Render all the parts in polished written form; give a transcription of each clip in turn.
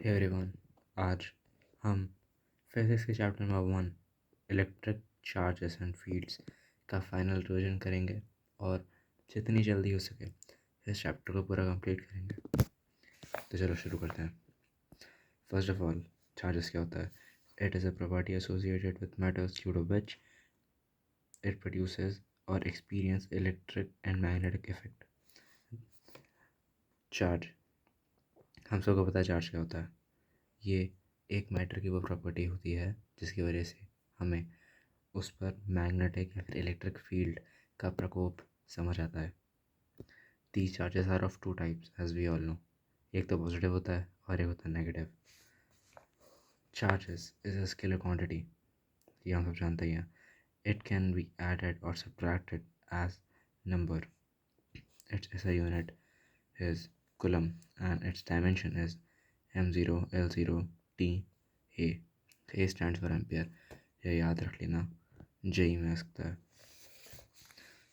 Hey everyone, आज हम physics के chapter number 1 electric charges and fields का फाइनल रिवीजन करेंगे और जितनी जल्दी हो सके इस चैप्टर को पूरा कंप्लीट करेंगे। तो चलो शुरू करते हैं। फर्स्ट ऑफ ऑल, चार्जेस क्या होता है? It is a property associated with matters due to which it produces और experience electric and magnetic effect. Charge, हम सबको पता है चार्ज क्या होता है। ये एक मैटर की वो प्रॉपर्टी होती है जिसकी वजह से हमें उस पर मैग्नेटिक या फिर इलेक्ट्रिक फील्ड का प्रकोप समझ आता है। These charges are of two types as we all know. एक तो पॉजिटिव होता है और एक होता है negative. Charges is a scalar quantity, ये हम सब जानते ही हैं। इट कैन बी एडेड और subtracted as number. Its SI unit is coulomb and its dimension is m0 l0 t a. A stands for ampere, ये याद रख लेना, जेई में आ सकता है।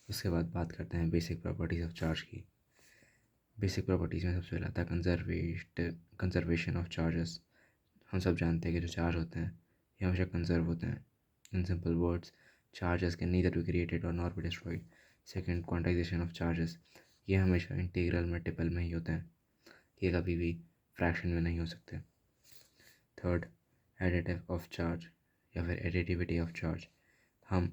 उसके बाद बात करते हैं बेसिक प्रॉपर्टीज़ ऑफ चार्ज की। बेसिक प्रॉपर्टीज़ में सबसे पहला आता है कंजर्वेशन ऑफ चार्जेस। हम सब जानते हैं कि जो चार्ज होते हैं ये हमेशा कंजर्व होते हैं। In simple words, charges can neither be created और not be destroyed. Second, quantization of charges, ये हमेशा इंटीग्रल मल्टीपल में ही होते हैं, ये कभी भी फ्रैक्शन में नहीं हो सकते। थर्ड, एडिटिव ऑफ चार्ज या फिर एडिटिविटी ऑफ चार्ज। हम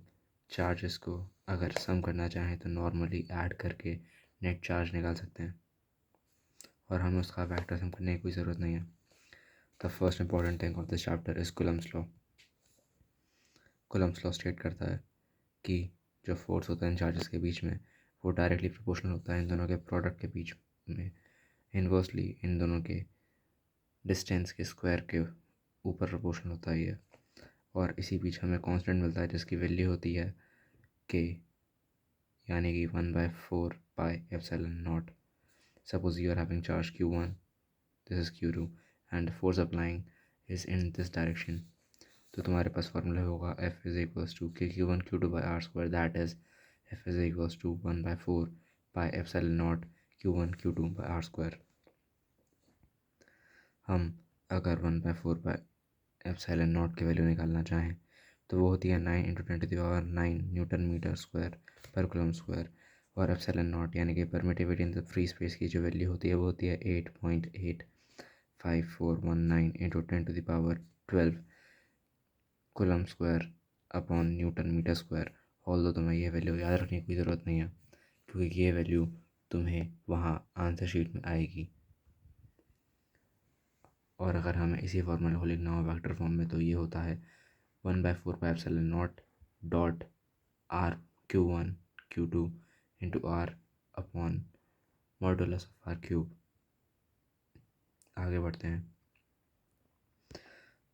चार्जेस को अगर सम करना चाहें तो नॉर्मली ऐड करके नेट चार्ज निकाल सकते हैं और हमें उसका फैक्टर सम करने की कोई ज़रूरत नहीं है। The first important thing of this chapter is Coulomb's law. Coulomb's law state करता है कि जो फोर्स होता है इन चार्जेस के बीच में वो डायरेक्टली प्रोपोर्शनल होता है इन दोनों के प्रोडक्ट के बीच में। इन्वर्सली इन दोनों के डिस्टेंस के स्क्वायर के ऊपर प्रोपोर्शनल होता है ये। और इसी बीच हमें कांस्टेंट मिलता है जिसकी वैल्यू होती है के, यानी कि 1/4πε0। Suppose you are having charge q1, this is q2 and the force applying is in this direction. तो तुम्हारे पास फॉर्मूला होगा F is equals to k q1 q2 by r square, that is F is equals to 1/4πε0 q1 q2 by r square। हम अगर 1/4πε0 की value निकालना चाहें तो वो होती है 9 × 10⁹ न्यूटन मीटर स्क्वायर पर कूलम स्क्वायर। और ε0 यानी कि permittivity in the free space की जो वैल्यू होती है वो होती है 8.85419 × 10⁻12 coulomb square upon newton metre square. Although तुम्हें ये वैल्यू याद रखने की ज़रूरत नहीं है क्योंकि ये वैल्यू तुम्हें वहाँ आंसर शीट में आएगी। और अगर हमें इसी फार्मूला को लिखना हो वेक्टर फॉर्म में तो ये होता है 1/4πε0 dot r q1 q2 into r upon modulus of r cube. आगे बढ़ते हैं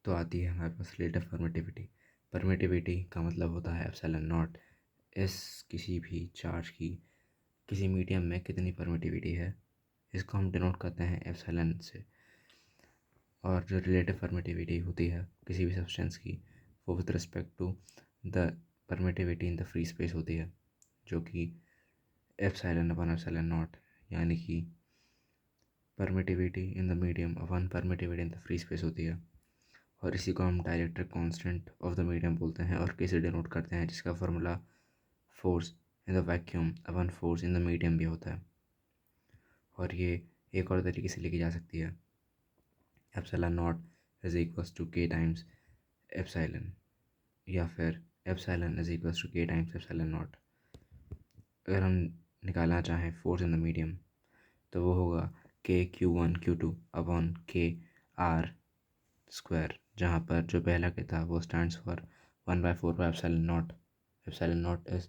तो आती है हमारे पास रिलेटिव परमिटिविटी। परमिटिविटी का मतलब होता है ε0। इस किसी भी चार्ज की किसी मीडियम में कितनी परमिटिविटी है, इसको हम डिनोट करते हैं एप्सिलॉन से। और जो रिलेटिव परमिटिविटी होती है किसी भी सब्सटेंस की वो with respect to the permittivity in the free space होती है, जो कि ε/ε0, यानी कि permittivity in the medium upon permittivity in the free space होती है। और इसी को हम dielectric constant of the medium बोलते हैं और किसे डिनोट करते हैं, जिसका formula force in the vacuum upon force in the medium भी होता है। और ये एक और तरीके से लिखी जा सकती है, ε0 is equals to k times epsilon, या फिर epsilon is equals to k times ε0। अगर हम निकालना चाहें फोर्स इन द मीडियम तो वो होगा k q1 q2 अपॉन k r स्क्वायर, जहाँ पर जो पहला के था वो stands for 1/4πε0। ε0 is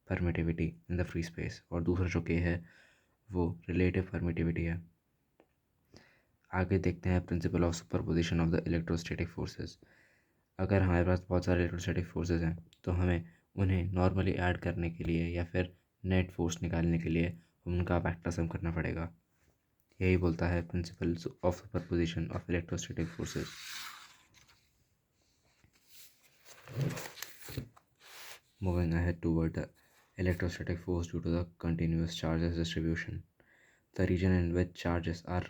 permittivity in the free space और दूसरा जो k है वो रिलेटिव परमिटिविटी है। आगे देखते हैं principle of superposition of the electrostatic forces. अगर हमारे पास बहुत सारे इलेक्ट्रोस्टैटिक फोर्सेस हैं तो हमें उन्हें नॉर्मली ऐड करने के लिए या फिर नेट फोर्स निकालने के लिए उनका वेक्टर सम करना पड़ेगा। यही बोलता है principle of superposition of electrostatic forces. Moving ahead toward the electrostatic force due to the continuous charges distribution, the region in which charges are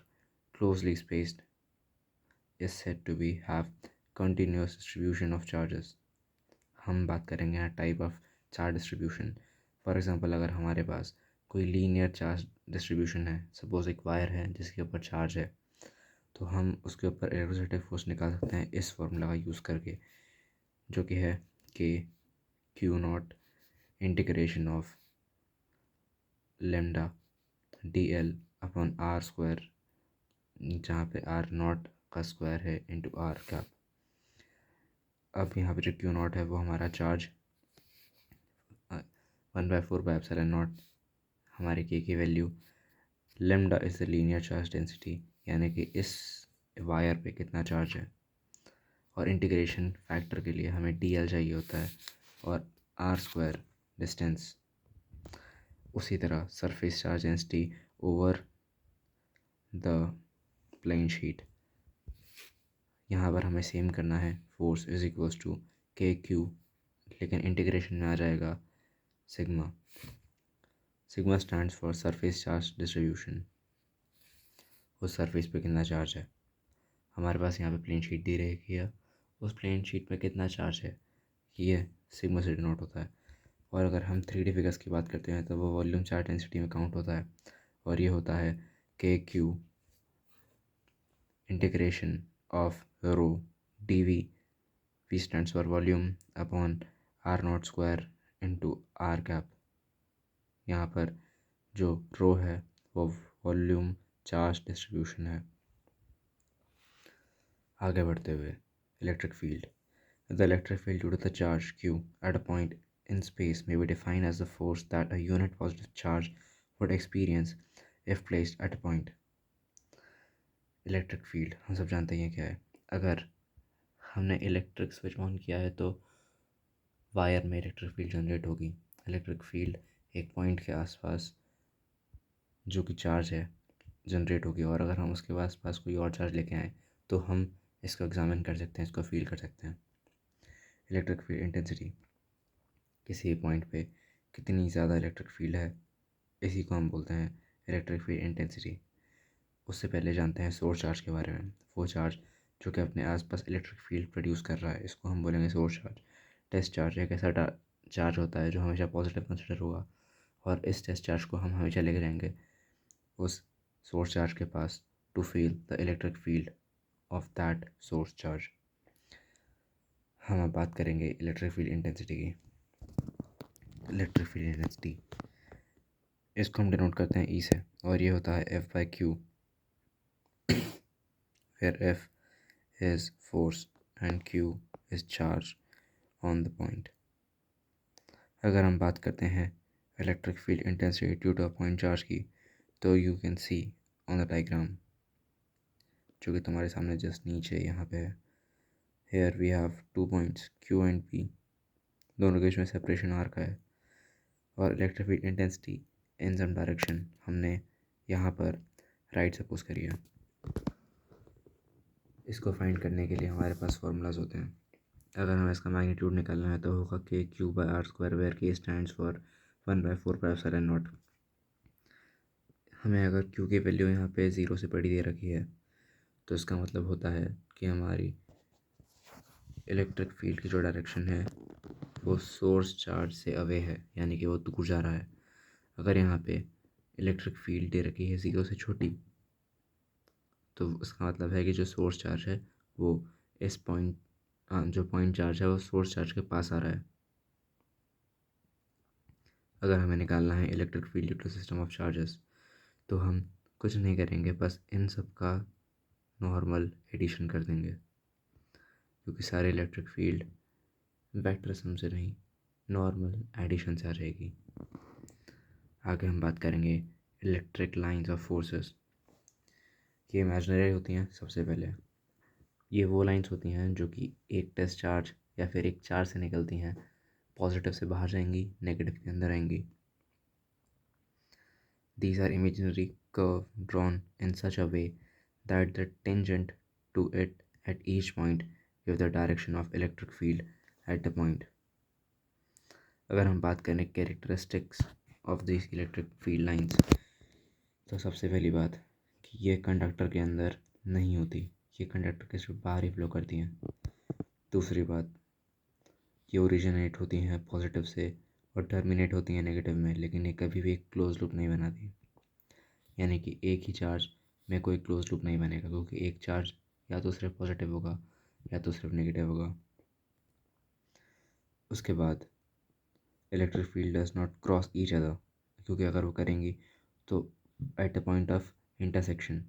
closely spaced is said to be have continuous distribution of charges. हम बात करेंगे यहाँ type of charge distribution. For example, अगर हमारे पास कोई linear charge distribution है, suppose एक wire है जिसके ऊपर चार्ज है, तो हम उसके ऊपर इलेक्ट्रोस्टैटिक फोर्स निकाल सकते हैं इस फॉर्मूला का यूज़ करके, जो कि है K Q naught integration of lambda D L upon R square, जहाँ पे आर नॉट का स्क्वायर है इंटू आर कैप. अब यहाँ पे जो क्यू नॉट है वो हमारा चार्ज 1/4 हमारे के की value. Lambda is the linear charge density, यानी कि इस वायर पे कितना चार्ज है. और इंटीग्रेशन फैक्टर के लिए हमें डी एल चाहिए होता है और आर स्क्वायर डिस्टेंस. उसी तरह surface charge density over the plane sheet, यहाँ पर हमें सेम करना है. Force is equals to K Q, लेकिन इंटीग्रेशन में आ जाएगा sigma. Sigma stands for surface charge distribution. उस सरफेस पे कितना चार्ज है. हमारे पास यहाँ पे प्लेन शीट दी रही है, उस प्लेन शीट पे कितना चार्ज है ये सिग्मा से डिनोट होता है. और अगर हम 3D फिगर्स की बात करते हैं तो वो वॉल्यूम चार्ज डेंसिटी में काउंट होता है, और ये होता है K Q integration of rho D V. V stands for volume upon R naught square into R cap. यहाँ पर जो रो है वो वॉल्यूम चार्ज डिस्ट्रीब्यूशन है. आगे बढ़ते हुए electric field. The electric field due to the charge Q at a point in space may be defined as the force that a unit positive charge would experience if placed at a point. Electric field हम सब जानते हैं क्या है. अगर हमने electric switch on किया है तो वायर में इलेक्ट्रिक फील्ड जनरेट होगी. इलेक्ट्रिक फील्ड एक पॉइंट के आसपास जो कि चार्ज है जनरेट होगी, और अगर हम उसके आसपास कोई और चार्ज लेके आएँ तो हम इसको एग्जामिन कर सकते हैं, इसको फील कर सकते हैं. इलेक्ट्रिक फील्ड इंटेंसिटी, किसी पॉइंट पे कितनी ज़्यादा इलेक्ट्रिक फील्ड है, इसी को हम बोलते हैं इलेक्ट्रिक फील्ड इंटेंसिटी. उससे पहले जानते हैं सोर्स चार्ज के बारे में. वो चार्ज जो कि अपने आसपास इलेक्ट्रिक फील्ड प्रोड्यूस कर रहा है, इसको हम बोलेंगे सोर्स चार्ज. टेस्ट चार्ज एक ऐसा चार्ज होता है जो हमेशा पॉजिटिव कंसिडर होगा, और इस टेस्ट चार्ज को हम हमेशा लेके जाएंगे उस सोर्स चार्ज के पास to feel the electric field of that source charge. हम अब बात करेंगे इलेक्ट्रिक फील्ड इंटेंसिटी की. इलेक्ट्रिक फील्ड इंटेंसिटी, इसको हम डिनोट करते हैं ई से, और ये होता है F/Q, where F is force and Q is charge on the point. अगर हम बात करते हैं electric field intensity due to a point charge की, तो you can see on the diagram, जो कि तुम्हारे सामने जस्ट नीचे यहाँ पे है. Here we have 2 points Q and P, दोनों के बीच में सेपरेशन आर का है. और electric field intensity in some direction हमने यहाँ पर राइट सपोज करी है. इसको फाइंड करने के लिए हमारे पास फार्मूलाज होते हैं. अगर हमें इसका मैग्नीट्यूड निकालना है तो होगा K Q by R square, where K stands for 1/4πε0. हमें अगर क्यू की वैल्यू यहाँ पे 0 से बड़ी दे रखी है तो इसका मतलब होता है कि हमारी इलेक्ट्रिक फील्ड की जो डायरेक्शन है वो सोर्स चार्ज से अवे है, यानी कि वो दूर जा रहा है. अगर यहाँ पे इलेक्ट्रिक फील्ड दे रखी है 0 से छोटी, तो इसका मतलब है कि जो सोर्स चार्ज है वो इस पॉइंट, जो पॉइंट चार्ज है वो सोर्स चार्ज के पास आ रहा है. अगर हमें निकालना है electric field due to system of charges, तो हम कुछ नहीं करेंगे, बस इन सब का नॉर्मल एडिशन कर देंगे, क्योंकि सारे इलेक्ट्रिक फील्ड वेक्टर सम से नहीं नॉर्मल एडिशन से आ जाएगी. आगे हम बात करेंगे इलेक्ट्रिक लाइंस ऑफ फोर्सेस. ये इमेजिनरी होती हैं. सबसे पहले ये वो लाइंस होती हैं जो कि एक टेस्ट चार्ज या फिर एक चार्ज से निकलती हैं, पॉजिटिव से बाहर जाएंगी, नेगेटिव के अंदर आएंगी. These are imaginary curve drawn in such a way that the tangent to it at each point give the direction of electric field at the point. अगर हम बात करें characteristics of these electric field lines, तो सबसे पहली बात कि ये कंडक्टर के अंदर नहीं होती, ये कंडक्टर के थ्रू बाहर ही फ्लो करती हैं। दूसरी बात, ये ओरिजिनेट होती हैं पॉजिटिव से और टर्मिनेट होती हैं नेगेटिव में, लेकिन ये कभी भी एक क्लोज लूप नहीं बनाती। यानी कि एक ही चार्ज में कोई क्लोज लूप नहीं बनेगा, क्योंकि एक चार्ज या तो सिर्फ पॉजिटिव होगा या तो सिर्फ नेगेटिव होगा। उसके बाद electric field does not cross each other, क्योंकि अगर वो करेंगी तो at a point of intersection,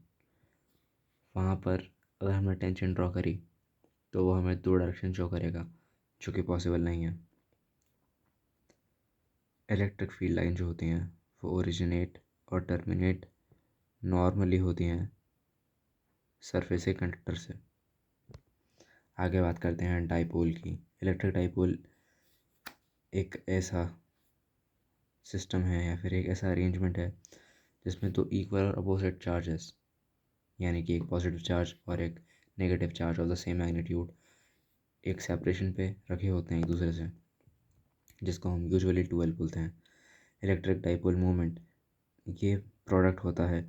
वहाँ पर अगर हमने टेंशन ड्रॉ करी तो वो हमें दो डायरेक्शन शो करेगा, जो कि पॉसिबल नहीं है। इलेक्ट्रिक फील्ड लाइन जो होती हैं वो ओरिजिनेट और टर्मिनेट नॉर्मली होती हैं सरफेस के कंडक्टर से। आगे बात करते हैं डाइपोल की। इलेक्ट्रिक डाइपोल एक ऐसा सिस्टम है या फिर एक ऐसा अरेंजमेंट है जिसमें दो इक्वल और अपोजिट चार्जेस, यानी कि एक पॉजिटिव चार्ज और एक negative charge of the same magnitude, एक सेपरेशन पे रखे होते हैं एक दूसरे से, जिसको हम यूजुअली 2L बोलते हैं। इलेक्ट्रिक डाइपोल मोमेंट ये प्रोडक्ट होता है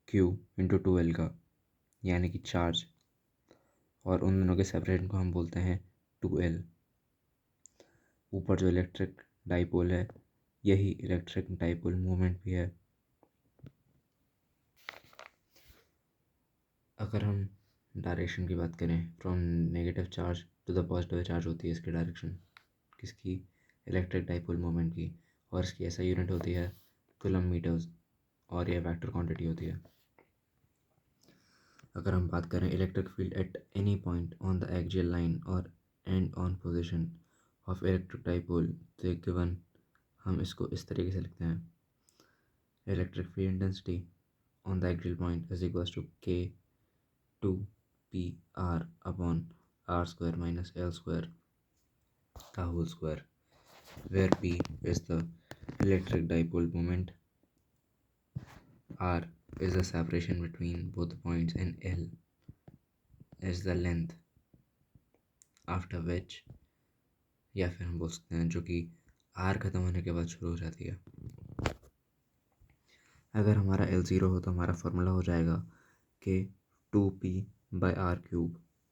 Q इंटू 2L का, यानी कि चार्ज, और उन दोनों के सेपरेशन को हम बोलते हैं 2L। ऊपर जो इलेक्ट्रिक डाइपोल है यही इलेक्ट्रिक डाइपोल मोमेंट भी है। अगर हम डायरेक्शन की बात करें, from negative charge to the positive charge होती है इसकी डायरेक्शन, किसकी? इलेक्ट्रिक डाइपोल मोमेंट की, और इसकी ऐसा यूनिट होती है कूलम मीटर्स, और यह वेक्टर क्वांटिटी होती है। अगर हम बात करें electric field at any point on the axial line और end on position of electric dipole, तो एक गिवन हम इसको इस तरीके से लिखते हैं: electric field intensity on the axial point is equals to K 2 PR upon R square minus L square का whole square, where P is the electric dipole moment, R is the separation between both the points, and L is the length after which, या फिर हम बोल सकते हैं जो कि R ख़त्म होने के बाद शुरू हो जाती है। अगर हमारा L0 हो तो हमारा फॉर्मूला हो जाएगा कि 2P/R³,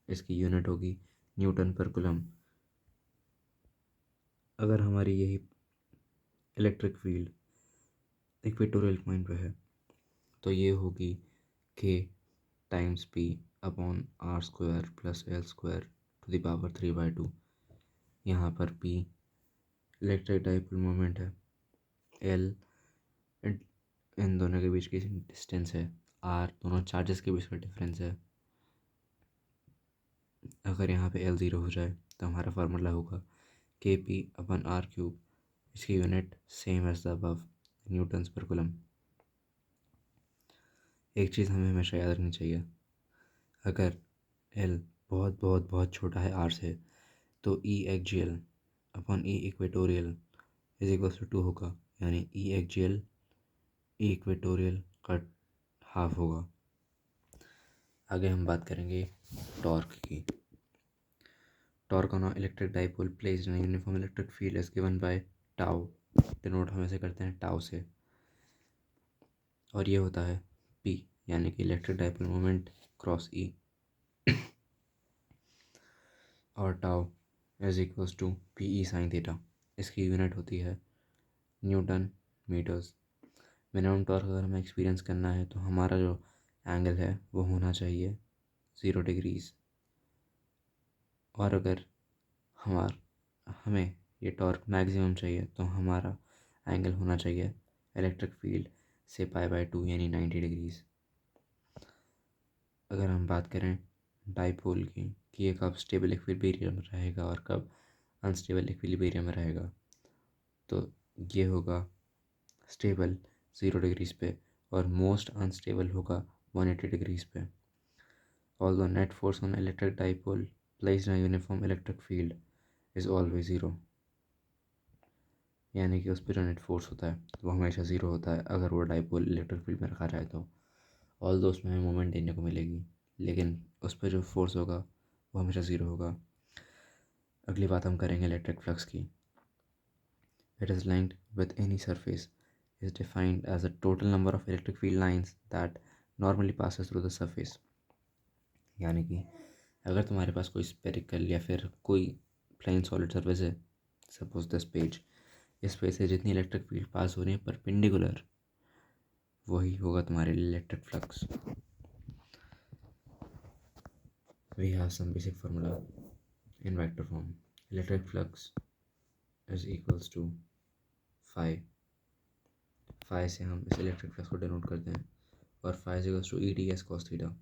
इसकी यूनिट होगी न्यूटन पर कूलम। अगर हमारी यही इलेक्ट्रिक फील्ड इक्वेटोरियल पॉइंट पे है तो ये होगी K times P upon R² plus L² to the power 3/2। यहाँ पर P इलेक्ट्रिक डाइपोल मोमेंट है, L इन दोनों के बीच की डिस्टेंस है, R दोनों चार्जेस के बीच का डिफरेंस है। अगर यहाँ पे L0 हो जाए तो हमारा फार्मूला होगा KP/R³, इसकी unit same as the above, newtons पर कूलम। एक चीज़ हमें हमेशा याद रखनी चाहिए, अगर L बहुत बहुत बहुत छोटा है R से तो E axial upon E equatorial is equals to 2 होगा, यानी E एक्जियल E इक्वेटोरियल का हाफ होगा। आगे हम बात करेंगे टॉर्क की। Torque on electric dipole placed in uniform electric field is given by tau, denote हम ऐसे करते हैं टाउ से, और ये होता है P, यानी कि electric dipole moment cross E, और tau is equals to PE sine theta, इसकी यूनिट होती है न्यूटन मीटर्स। मिनिमम टॉर्क अगर हमें एक्सपीरियंस करना है तो हमारा जो एंगल है वो होना चाहिए 0 डिग्रीज़, और अगर हमें ये टॉर्क मैक्सिमम चाहिए तो हमारा एंगल होना चाहिए इलेक्ट्रिक फील्ड से π/2 यानी 90 डिग्रीज़। अगर हम बात करें डाइपोल की कि ये कब स्टेबल इक्विलिब्रियम में रहेगा और कब अनस्टेबल इक्विलिब्रियम में रहेगा, तो ये होगा स्टेबल 0 डिग्रीज़ पे और मोस्ट अनस्टेबल होगा 180 डिग्रीज़ पे। Although net force on electric dipole placed in a uniform electric field is always 0, यानी कि उस पर जो नेट फोर्स होता है वो हमेशा 0 होता है अगर वो डाइपोल इलेक्ट्रिक फील्ड में रखा जाए तो। ऑल्दो उसमें हमें मोमेंट देखने को मिलेगी, लेकिन उस पर जो फोर्स होगा वो हमेशा 0 होगा। अगली बात हम करेंगे इलेक्ट्रिक फ्लक्स की। It is linked with any surface is defined as the total number of electric field lines that normally passes through the surface. यानी कि अगर तुम्हारे पास कोई स्पेरिकल या फिर कोई प्लेन सॉलिड सरफेस है, सपोज दिस पेज, इस पेज से जितनी इलेक्ट्रिक फील्ड पास हो रही है परपेंडिकुलर, वही होगा तुम्हारे electric flux. We have some basic formula in vector form. Electric flux is equals to phi. Phi से हम इस इलेक्ट्रिक फ्लक्स को डिनोट करते हैं, और phi is equals to E D S cos theta.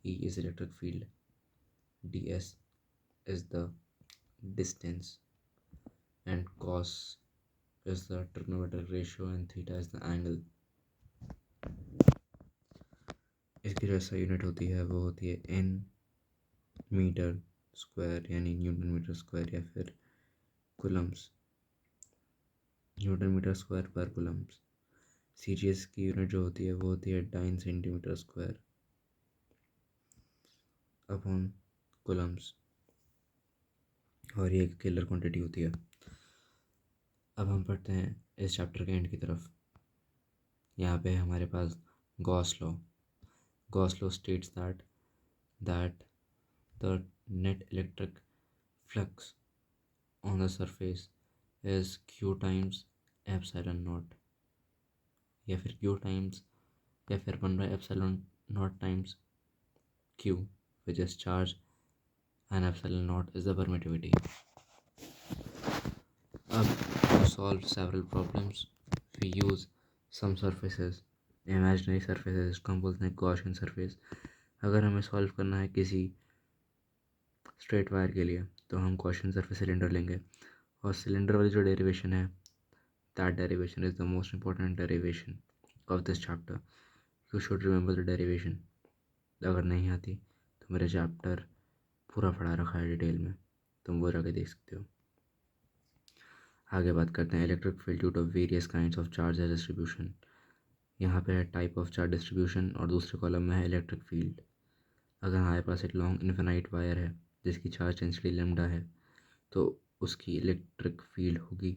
E is electric field, D S is the distance, and cos is the trigonometric ratio and theta is the angle। इसकी जो SI unit होती है वो होती है n metre square, यानी newton metre square, या फिर कुलम्स, न्यूटन मीटर स्क्वायर पर कुलम्स। CGS की यूनिट जो होती है वो होती है dyne centimetre square upon coulombs, और ये एक स्केलर क्वांटिटी होती है। अब हम पढ़ते हैं इस चैप्टर के एंड की तरफ। यहाँ पे हमारे पास Gauss law. Gauss law states that the net electric flux on the surface is q times epsilon naught, या फिर q times, या फिर 1/epsilon naught times q, which is charge, and epsilon naught is the permittivity। अब to solve several problems we use some surfaces, imaginary surfaces, इसको हम बोलते हैं Gaussian surface. अगर हमें सॉल्व करना है किसी स्ट्रेट वायर के लिए तो हम गॉसियन सरफेस सिलेंडर लेंगे, और सिलेंडर वाली जो डेरिवेशन है, that derivation is the most important derivation of this chapter. You should remember the derivation. अगर नहीं आती तो मेरा चैप्टर पूरा पढ़ा रखा है डिटेल में, तुम वो जाके देख सकते हो। आगे बात करते हैं electric field due to various kinds of charge distribution. यहाँ पे है टाइप ऑफ चार्ज डिस्ट्रीब्यूशन, और दूसरे कॉलम में है इलेक्ट्रिक फील्ड। अगर हमारे पास एक लॉन्ग इन्फिनाइट वायर है जिसकी चार्ज डेंसिटी लैम्डा है, तो उसकी इलेक्ट्रिक फील्ड होगी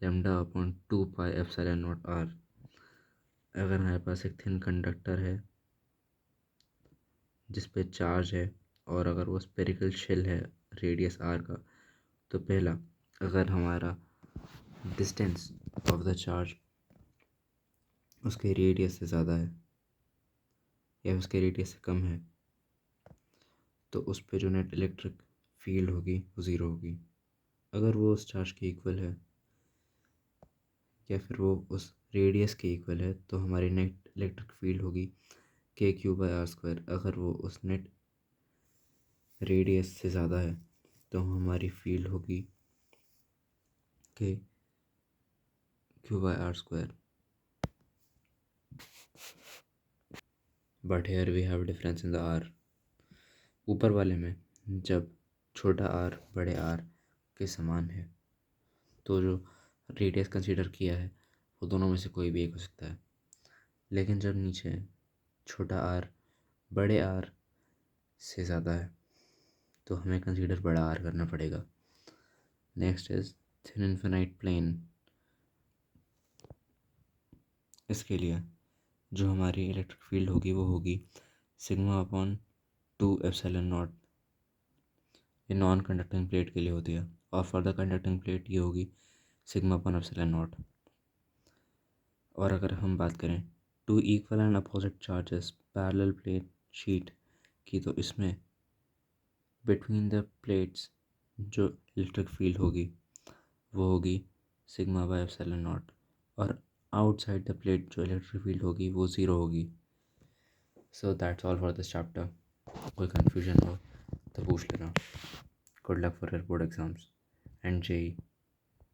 lambda upon 2 pi epsilon naught R. अगर हमारे पास एक थिन कंडक्टर है जिस पे चार्ज है, और अगर वो स्पेरिकल शेल है रेडियस आर का, तो पहला, अगर हमारा डिस्टेंस ऑफ द चार्ज उसके रेडियस से ज़्यादा है या उसके रेडियस से कम है, तो उस पे जो नेट इलेक्ट्रिक फील्ड होगी वो ज़ीरो होगी। अगर वो उस चार्ज के इक्वल है या फिर वो उस रेडियस के इक्वल है, तो हमारी नेट इलेक्ट्रिक फील्ड होगी KQ/R²। अगर वो उस नेट रेडियस से ज़्यादा है तो हमारी फील्ड होगी KQ/R²। But here we have difference in the R. ऊपर वाले में जब छोटा आर बड़े आर के समान है तो जो रेडियस कंसीडर किया है वो दोनों में से कोई भी एक हो सकता है, लेकिन जब नीचे छोटा आर बड़े आर से ज़्यादा है तो हमें कंसीडर बड़ा आर करना पड़ेगा। Next is thin infinite plane. इसके लिए जो हमारी इलेक्ट्रिक फील्ड होगी वो होगी सिग्मा अपॉन 2 एप्सिलॉन नॉट। ये नॉन कंडक्टिंग प्लेट के लिए होती है, और फॉर द कंडक्टिंग प्लेट ये होगी सिग्मा अपॉन एप्सिलॉन नॉट। और अगर हम बात करें two equal and opposite charges parallel plate sheet की, तो इसमें बिटवीन द प्लेट्स जो इलेक्ट्रिक फील्ड होगी वो होगी सिग्मा/एप्सिलॉन नॉट, और आउटसाइड द प्लेट जो इलेक्ट्रिक फील्ड होगी वो ज़ीरो होगी। So that's all for this chapter. कोई कन्फ्यूजन हो तो पूछ लेना। Good luck for your board exams and JEE।